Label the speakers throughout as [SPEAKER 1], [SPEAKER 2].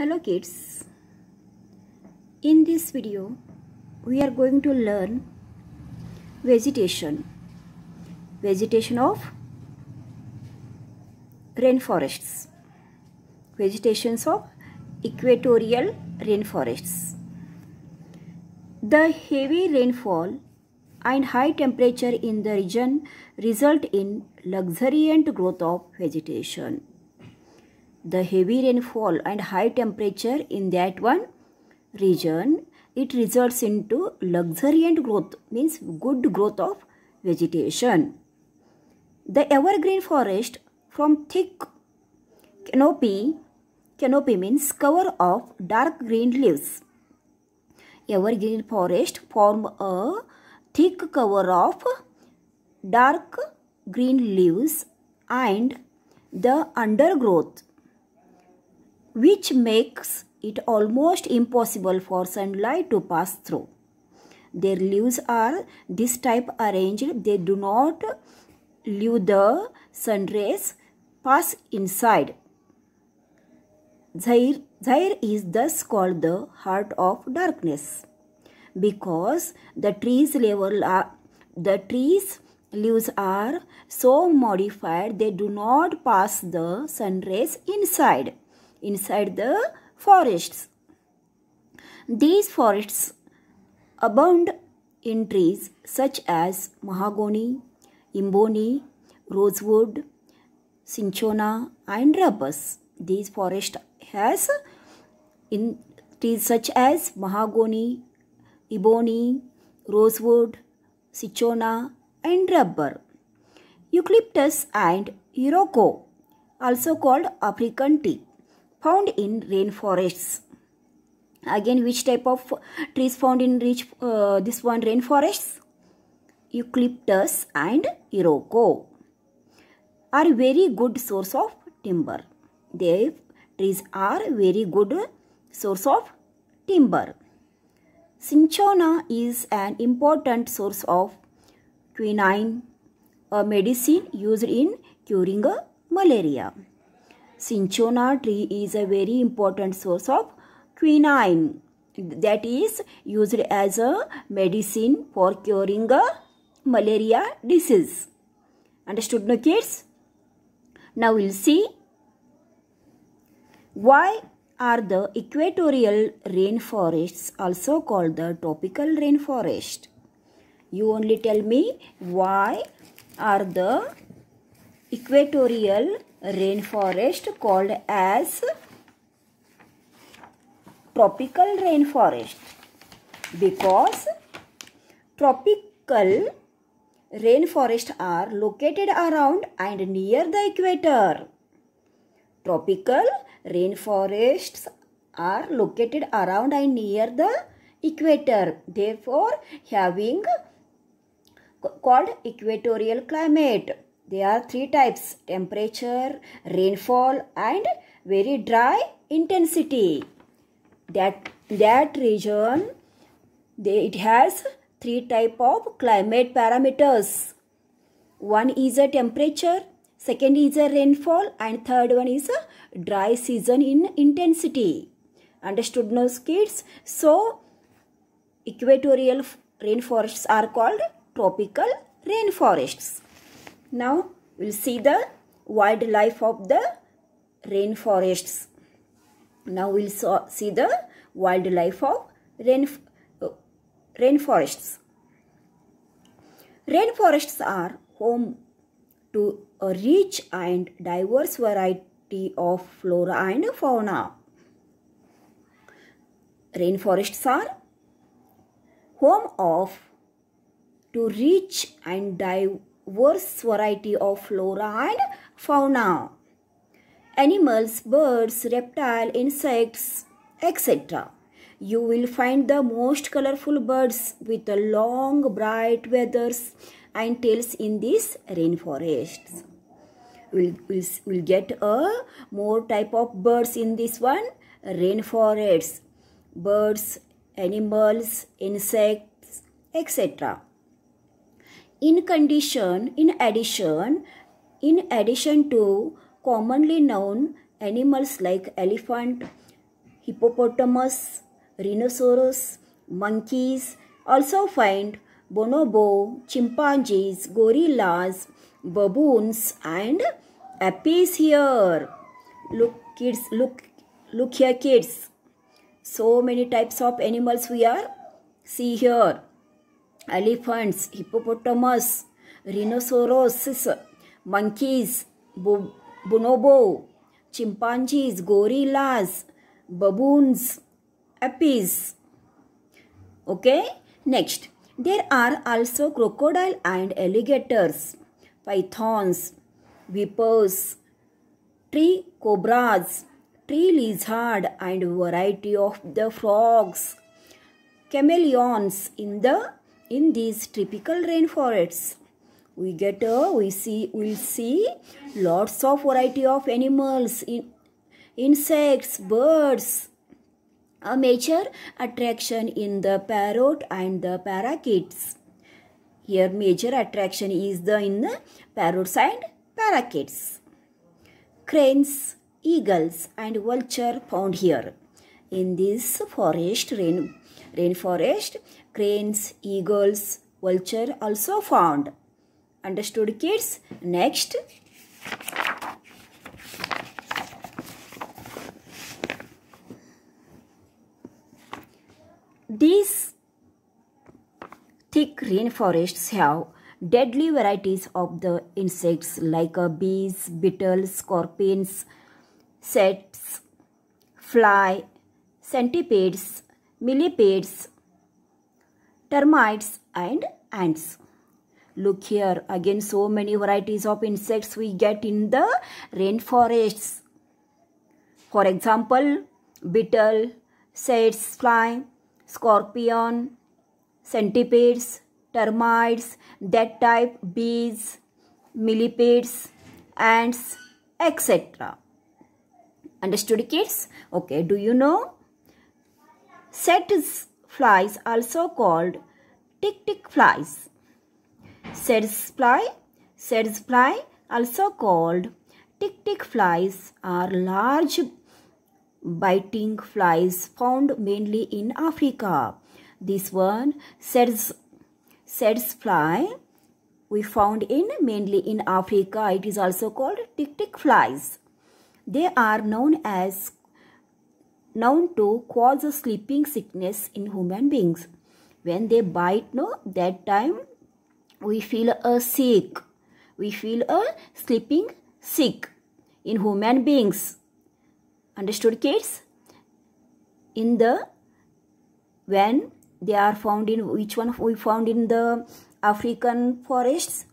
[SPEAKER 1] Hello kids, in this video we are going to learn vegetation of rainforests, vegetations of equatorial rainforests. The heavy rainfall and high temperature in the region result in luxuriant growth of vegetation. The heavy rainfall and high temperature in that one region, it results into luxuriant growth, means good growth of vegetation. The evergreen forest from thick canopy means cover of dark green leaves. Evergreen forest form a thick cover of dark green leaves and the undergrowth, which makes it almost impossible for sunlight to pass through. Their leaves are this type arranged, they do not leave the sun rays pass inside. Zaire is thus called the heart of darkness because the trees leaves are so modified they do not pass the sun rays inside the forests. These forests abound in trees such as mahogany, imboni, rosewood, cinchona and rubus. These forests has in trees such as mahogany, ebony, rosewood, cinchona and rubber. Eucalyptus and iroko, also called African tea, found in rainforests. Again, which type of trees found in this one rainforests? Eucalyptus and iroko are very good source of timber. Their trees are very good source of timber. Cinchona is an important source of quinine, a medicine used in curing malaria. Cinchona tree is a very important source of quinine that is used as a medicine for curing malaria disease. Understood, no kids? Now we'll see why are the equatorial rainforests also called the tropical rainforest. You only tell me why are the equatorial rainforest called as tropical rainforest. Because tropical rainforests are located around and near the equator. Tropical rainforests are located around and near the equator, therefore having called equatorial climate. There are three types: temperature, rainfall and very dry intensity. That region, it has three type of climate parameters. One is a temperature, second is a rainfall and third one is a dry season in intensity. Understood, no kids? So equatorial rainforests are called tropical rainforests. Now we'll see the wildlife of the rainforests. Now we'll see the wildlife of rainforests. Rainforests are home to a rich and diverse variety of flora and fauna. Rainforests are home to rich and diverse variety of flora and fauna. Animals, birds, reptiles, insects, etc. You will find the most colorful birds with the long, bright feathers and tails in these rainforests. We'll get a more type of birds in this one rainforests. Birds, animals, insects, etc. In addition to commonly known animals like elephant, hippopotamus, rhinoceros, monkeys. Also find bonobo, chimpanzees, gorillas, baboons and apes here. Look kids, look here kids. So many types of animals we are see here. Elephants, hippopotamus, rhinoceros, monkeys, bonobo, chimpanzees, gorillas, baboons, apes. Okay, next there are also crocodile and alligators, pythons, vipers, tree cobras, tree lizard and variety of the frogs, chameleons in these tropical rainforests. We'll see lots of variety of animals, insects, birds. A major attraction in the parrot and the parakeets. Here major attraction is in the parrots and parakeets. Cranes, eagles and vulture found here. In this rainforest, cranes, eagles, vulture also found. Understood kids? Next. These thick rainforests have deadly varieties of the insects like bees, beetles, scorpions, insects, fly, centipedes, millipedes, termites and ants. Look here, again so many varieties of insects we get in the rainforests. For example, beetle, insects, fly, scorpion, centipedes, termites, that type, bees, millipedes, ants, etc. Understood kids? Okay, do you know? Sets flies also called tick-tick flies. Sets fly also called tick-tick flies are large biting flies found mainly in Africa. This one, Sets fly, we found mainly in Africa. It is also called tick-tick flies. They are known to cause sleeping sickness in human beings. When they bite, that time we feel sick. We feel sleeping sick in human beings. Understood kids? When they are found in, which one we found in the African forests?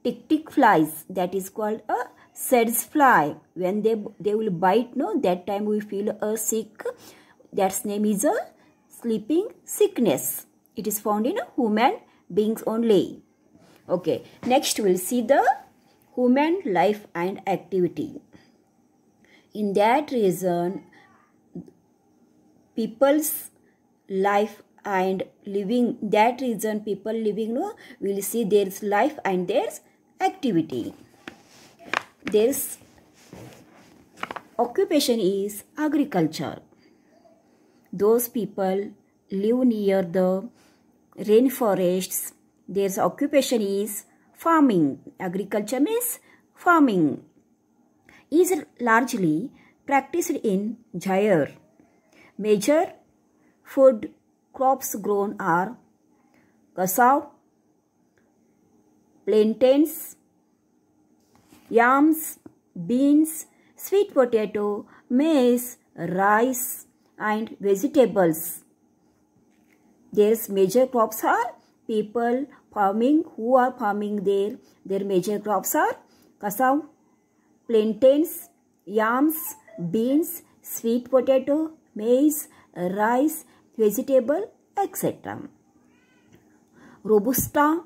[SPEAKER 1] Tick-tick flies, that is called a Sets fly. When they will bite, that time we feel sick. That's name is a sleeping sickness. It is found in human beings only. Okay, next we'll see the human life and activity. In that reason, people's life and living, people living, will see there's life and there's activity. There's occupation is agriculture. Those people live near the rainforests. Their occupation is farming. Agriculture means farming. Is largely practiced in Zaire. Major food crops grown are cassava, plantains, yams, beans, sweet potato, maize, rice and vegetables. Their major crops are people farming who are farming there. Their major crops are cassava, plantains, yams, beans, sweet potato, maize, rice, vegetable, etc. Robusta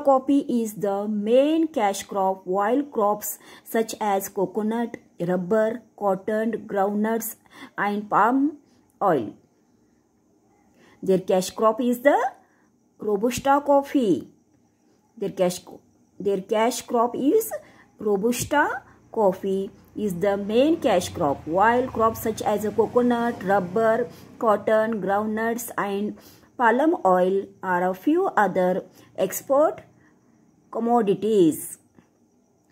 [SPEAKER 1] coffee is the main cash crop, while crops such as coconut, rubber, cotton, groundnuts and palm oil. Their cash crop is the Robusta coffee. Their cash crop is Robusta coffee is the main cash crop, while crops such as coconut, rubber, cotton, groundnuts, and palm oil are a few other export commodities.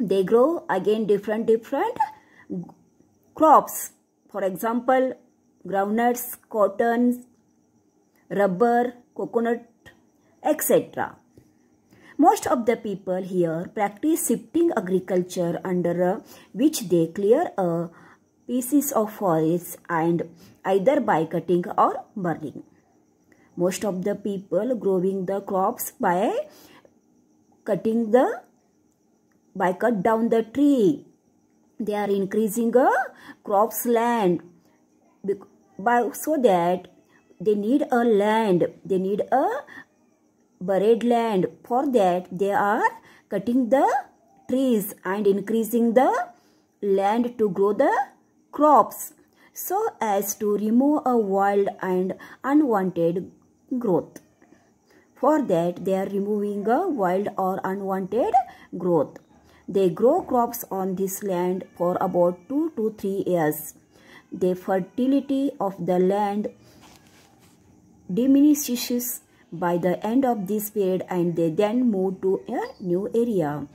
[SPEAKER 1] They grow again different crops. For example, groundnuts, cotton, rubber, coconut, etc. Most of the people here practice shifting agriculture, under which they clear a pieces of forest and either by cutting or burning. Most of the people growing the crops by cut down the tree. They are increasing a crops land so that they need a land. They need a buried land. For that they are cutting the trees and increasing the land to grow the crops, so as to remove a wild and unwanted growth. For that they are removing a wild or unwanted growth. They grow crops on this land for about 2 to 3 years. The fertility of the land diminishes by the end of this period, and they then move to a new area.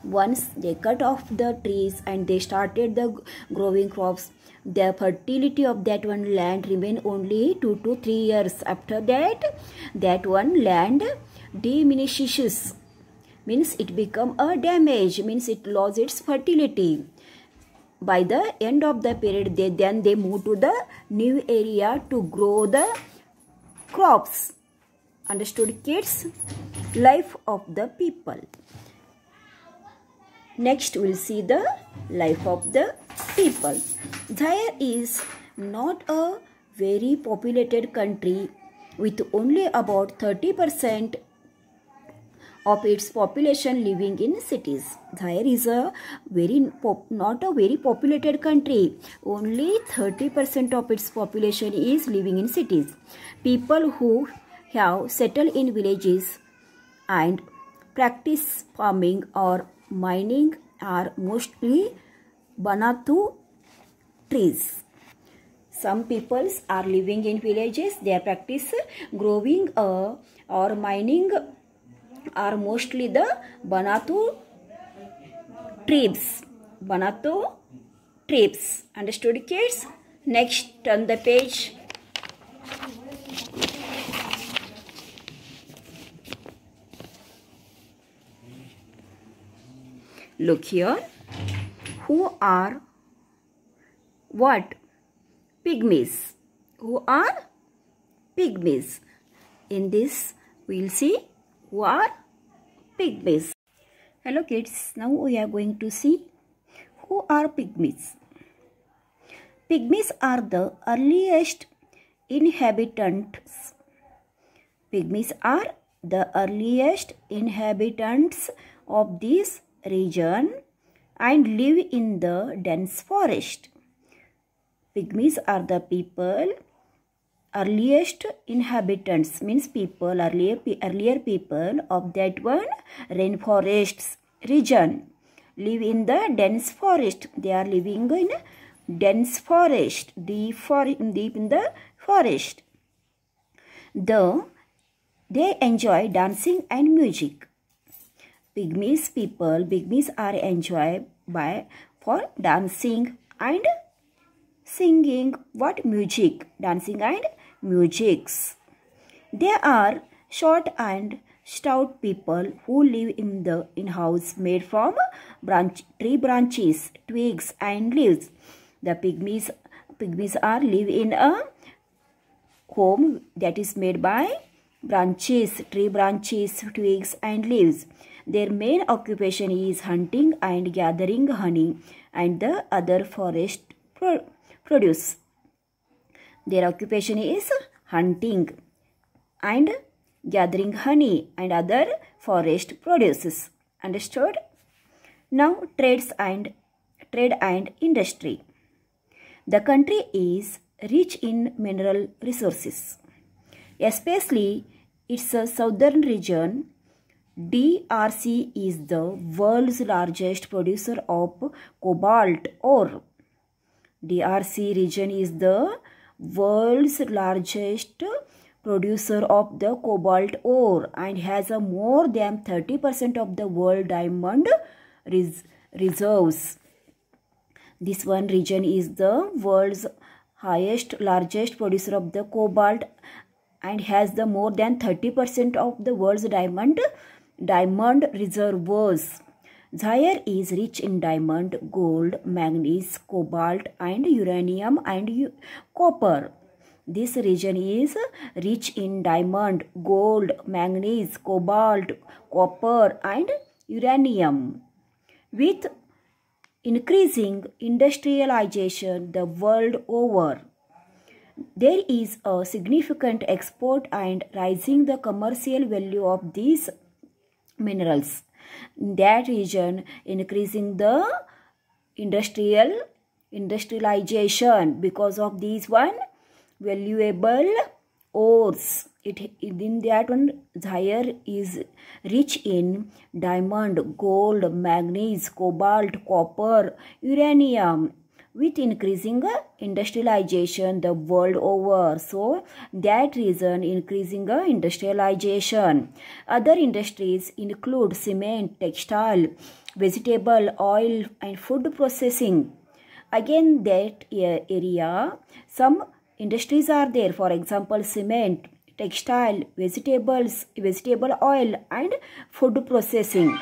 [SPEAKER 1] Once they cut off the trees and they started the growing crops, the fertility of that one land remain only 2 to 3 years. After that, that one land diminishes, means it become a damage, means it lost its fertility. By the end of the period, they move to the new area to grow the crops. Understood, kids? Life of the people. Next, we'll see the life of the people. Zaire is not a very populated country, with only about 30% of its population living in cities. Zaire is not a very populated country. Only 30% of its population is living in cities. People who have settled in villages and practice farming or mining are mostly Banatu trees. Some peoples are living in villages. Their practice growing or mining are mostly the Banatu trees. Banatu trees. Understood, kids? Next, turn the page. Look here. Who are what? Pygmies. Who are pygmies? In this, we will see who are pygmies. Hello kids, now we are going to see who are pygmies. Pygmies are the earliest inhabitants. Pygmies are the earliest inhabitants of this region and live in the dense forest. Pygmies are the earliest inhabitants, means earlier people of that one rainforest region live in the dense forest. They are living in dense forest, deep in the forest. They enjoy dancing and music. Pygmies are enjoyed for dancing and singing. What? Music. Dancing and musics. They are short and stout people who live in house made from tree branches, twigs and leaves. The pygmies live in a home that is made by tree branches, twigs and leaves. Their main occupation is hunting and gathering honey and the other forest produce. Their occupation is hunting and gathering honey and other forest produces. Understood? Now, trade and industry. The country is rich in mineral resources, especially its southern region. DRC is the world's largest producer of cobalt ore. DRC region is the world's largest producer of the cobalt ore and has a more than 30% of the world diamond reserves. This one region is the world's largest producer of the cobalt and has the more than 30% of the world's diamond reserves. Zaire is rich in diamond, gold, manganese, cobalt and uranium and copper. This region is rich in diamond, gold, manganese, cobalt, copper and uranium. With increasing industrialization the world over, there is a significant export and rising the commercial value of these minerals. In that region, increasing the industrialization because of these one valuable ores. In that one, Zaire is rich in diamond, gold, manganese, cobalt, copper, uranium. With increasing industrialization the world over, so that reason increasing industrialization. Other industries include cement, textile, vegetable oil and food processing. Again, that area some industries are there, for example cement, textile, vegetable oil and food processing.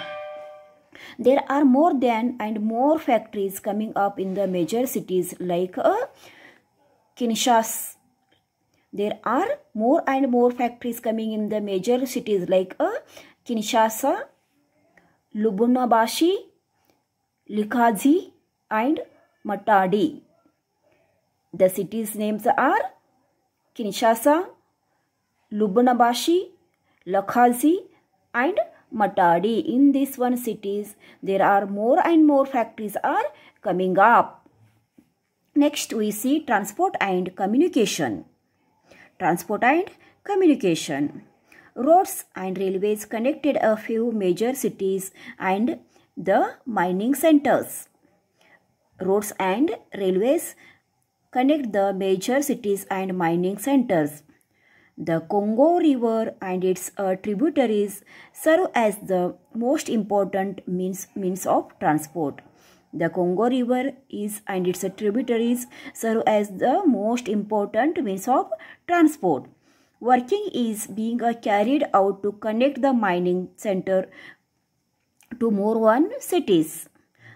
[SPEAKER 1] There are more factories coming up in the major cities like Kinshasa. There are more and more factories coming in the major cities like Kinshasa, Lubumbashi, Likhazi and Matadi. The cities names are Kinshasa, Lubumbashi, Likhazi and Matadi. In these one cities, there are more and more factories are coming up. Next, we see transport and communication. Transport and communication. Roads and railways connected a few major cities and the mining centers. Roads and railways connect the major cities and mining centers. The Congo River and its tributaries serve as the most important means of transport. The Congo River and its tributaries serve as the most important means of transport. Working is being carried out to connect the mining center to more one cities.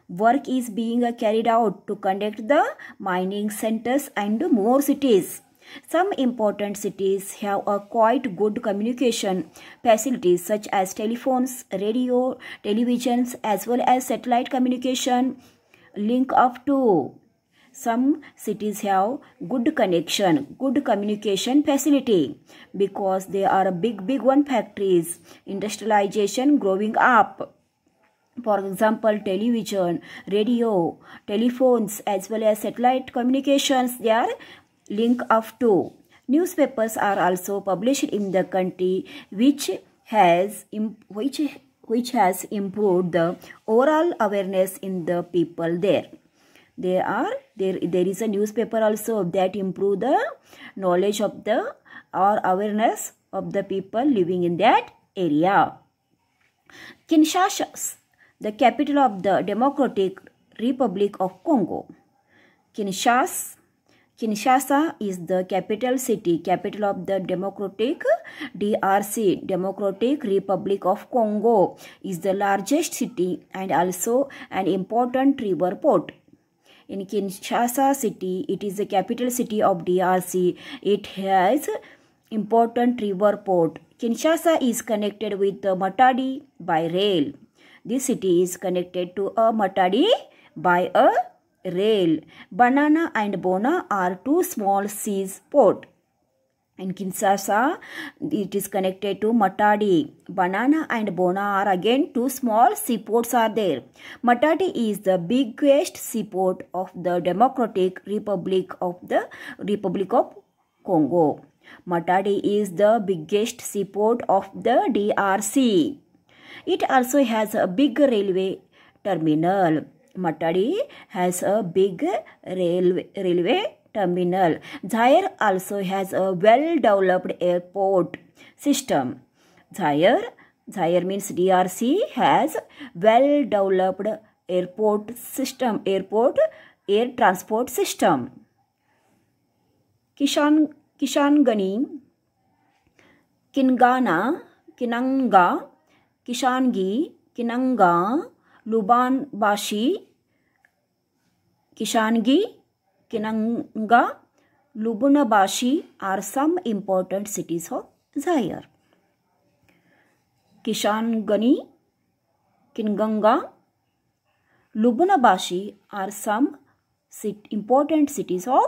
[SPEAKER 1] Work is being carried out to connect the mining centers and more cities. Some important cities have a quite good communication facilities such as telephones, radio, televisions as well as satellite communication link up to. Some cities have good communication facility because they are big one factories, industrialization growing up. For example, television, radio, telephones as well as satellite communications, they are link up to. Newspapers are also published in the country which has improved the overall awareness in the people there. There is a newspaper also that improve the knowledge of the or awareness of the people living in that area. Kinshasa, the capital of the Democratic Republic of Congo. Kinshasa is the capital of the DRC, Democratic Republic of Congo, is the largest city and also an important river port. In Kinshasa city, it is the capital city of DRC. It has important river port. Kinshasa is connected with Matadi by rail. This city is connected to Matadi by a rail. Banana and Bona are two small seas port. In Kinshasa, it is connected to Matadi. Banana and Bona are again two small seaports are there. Matadi is the biggest seaport of the Democratic Republic of Congo. Matadi is the biggest seaport of the DRC. It also has a big railway terminal. Matadi has a big railway terminal. Zaire also has a well-developed airport system. Zaire means DRC has well-developed airport air transport system. Kishangani, Kinanga, Kishangi, Kinanga, Lubanbashi, Kishangi, Kinanga, Lubumbashi are some important cities of Zaire. Kishangani, Kinanga, Lubumbashi are some important cities of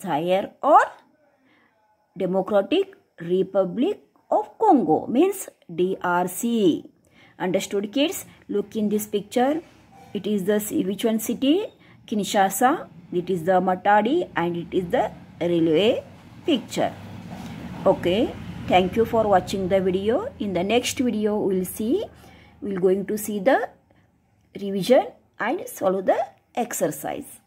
[SPEAKER 1] Zaire or Democratic Republic of Congo, means DRC. Understood, kids? Look in this picture. It is the which one city? Kinshasa. It is the Matadi and it is the railway picture. Okay. Thank you for watching the video. In the next video, we'll going to see the revision and solve the exercise.